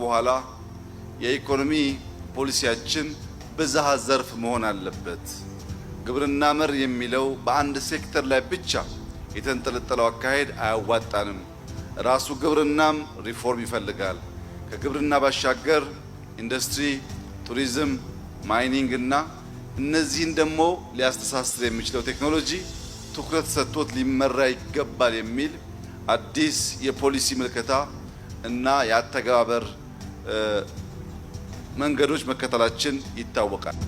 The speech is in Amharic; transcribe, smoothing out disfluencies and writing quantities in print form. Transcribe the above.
በኋላ የኢኮኖሚ ፖሊሲያችን ብዝሃ ዘርፍ መሆን አለበት። ግብርና መር የሚለው በአንድ ሴክተር ላይ ብቻ የተንጠለጠለው አካሄድ አያዋጣንም። ራሱ ግብርናም ሪፎርም ይፈልጋል። ከግብርና ባሻገር ኢንዱስትሪ፣ ቱሪዝም፣ ማይኒንግ እና እነዚህን ደግሞ ሊያስተሳስር የሚችለው ቴክኖሎጂ ትኩረት ሰጥቶት ሊመራ ይገባል የሚል አዲስ የፖሊሲ ምልከታ እና የአተገባበር መንገዶች መከተላችን ይታወቃል።